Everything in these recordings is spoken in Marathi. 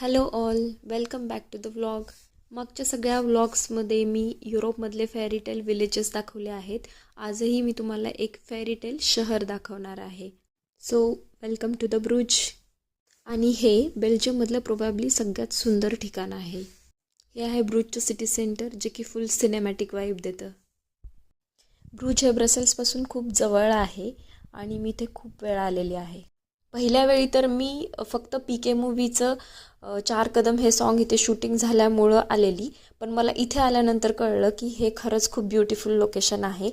Hello all, welcome back to the vlog. मागच्या सगळ्या व्लॉग्समध्ये मी युरोपमधले फेरीटेल विलेजेस दाखवले आहेत. आजही मी तुम्हाला एक फेरीटेल शहर दाखवणार आहे. So welcome to the ब्रुज. आणि हे बेल्जियममधलं प्रोबॅबली सगळ्यात सुंदर ठिकाण आहे. हे आहे ब्रुजचं सिटी सेंटर, जे की फुल सिनेमॅटिक वाईब देतं. ब्रुज हे ब्रसेल्सपासून खूप जवळ आहे आणि मी इथे खूप वेळा आलेली आहे. पहिल्या वेळी तर मी फक्त पीके मूवीचं 4 कदम हे सॉन्ग इथे शूटिंग झाल्यामुळं आलेली. पण मला इथे आल्यानंतर कळलं की हे खरंच खूप ब्युटिफुल लोकेशन आहे.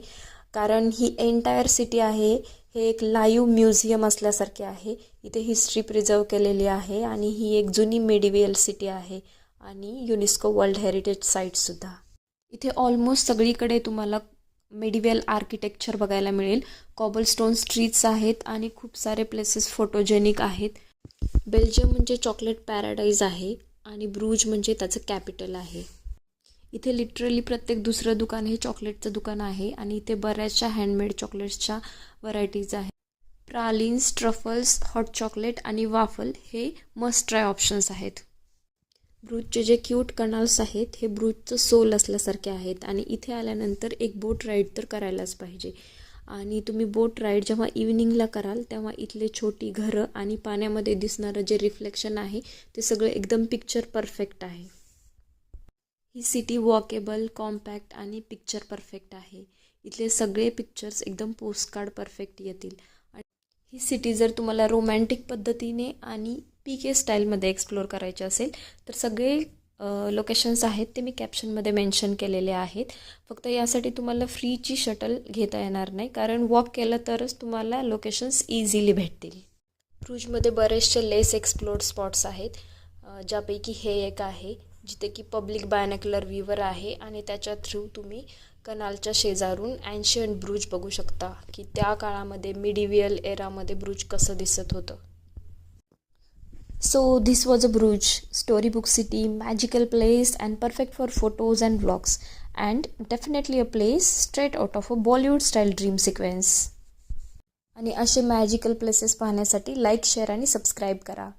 कारण ही एंटायर सिटी आहे, हे एक लाईव्ह म्युझियम असल्यासारखे आहे. इथे हिस्ट्री प्रिझर्व केलेली आहे आणि ही एक जुनी मेडिव्हियल सिटी आहे आणि युनेस्को वर्ल्ड हेरिटेज साईटसुद्धा. इथे ऑलमोस्ट सगळीकडे तुम्हाला मेडिव्हियल आर्किटेक्चर बघायला मिळेल. कॉबलस्टोन स्ट्रीट्स आहेत आणि खूप सारे प्लेसेस फोटोजेनिक आहेत. बेल्जियम म्हणजे चॉकलेट पॅराडाईज आहे आणि ब्रूज म्हणजे त्याचं कॅपिटल आहे. इथे लिटरली प्रत्येक दुसरं दुकान हे चॉकलेटचं दुकान आहे आणि इथे बऱ्याचशा हँडमेड चॉकलेट्सच्या व्हरायटीज आहेत. प्रालिन्स, ट्रफल्स, हॉट चॉकलेट आणि वाफल हे मस्ट ट्राय ऑप्शन्स आहेत. ब्रूजचे जे क्यूट कनाल्स आहेत हे ब्रूजचं सोल असल्यासारखे आहेत आणि इथे आल्यानंतर एक बोट राईड तर करायलाच पाहिजे. आणि तुम्ही बोट राईड जेव्हा इव्हिनिंगला कराल तेव्हा इथले छोटी घरं आणि पाण्यामध्ये दिसणारं जे रिफ्लेक्शन आहे ते सगळं एकदम पिक्चर परफेक्ट आहे. ही सिटी वॉकेबल, कॉम्पॅक्ट आणि पिक्चर परफेक्ट आहे. इथले सगळे पिक्चर्स एकदम पोस्टकार्ड परफेक्ट येतील. ही सिटी जर तुम्हाला रोमॅन्टिक पद्धतीने आणि पीके स्टाईलमध्ये एक्सप्लोअर करायचे असेल तर सगळे लोकेशन्स आहेत ते मी कॅप्शनमध्ये मेन्शन केलेले आहेत. फक्त यासाठी तुम्हाला फ्रीची शटल घेता येणार नाही, कारण वॉक केलं तरच तुम्हाला लोकेशन्स इझिली भेटतील. ब्रुजमध्ये बरेचसे लेस एक्सप्लोर्ड स्पॉट्स आहेत, ज्यापैकी हे एक आहे जिथे की पब्लिक बायनॅक्युलर व्ह्यूवर आहे आणि त्याच्या थ्रू तुम्ही कनालच्या शेजारून अँशियंट ब्रुज बघू शकता की त्या काळामध्ये मिडिव्हियल एरामध्ये ब्रुज कसं दिसत होतं. So this was a Bruges, storybook city, magical place and perfect for photos and vlogs, and definitely a place straight out of a Bollywood style dream sequence. आणि असे मॅजिकल प्लेसेस पाहण्यासाठी लाईक, शेअर आणि सबस्क्राईब करा.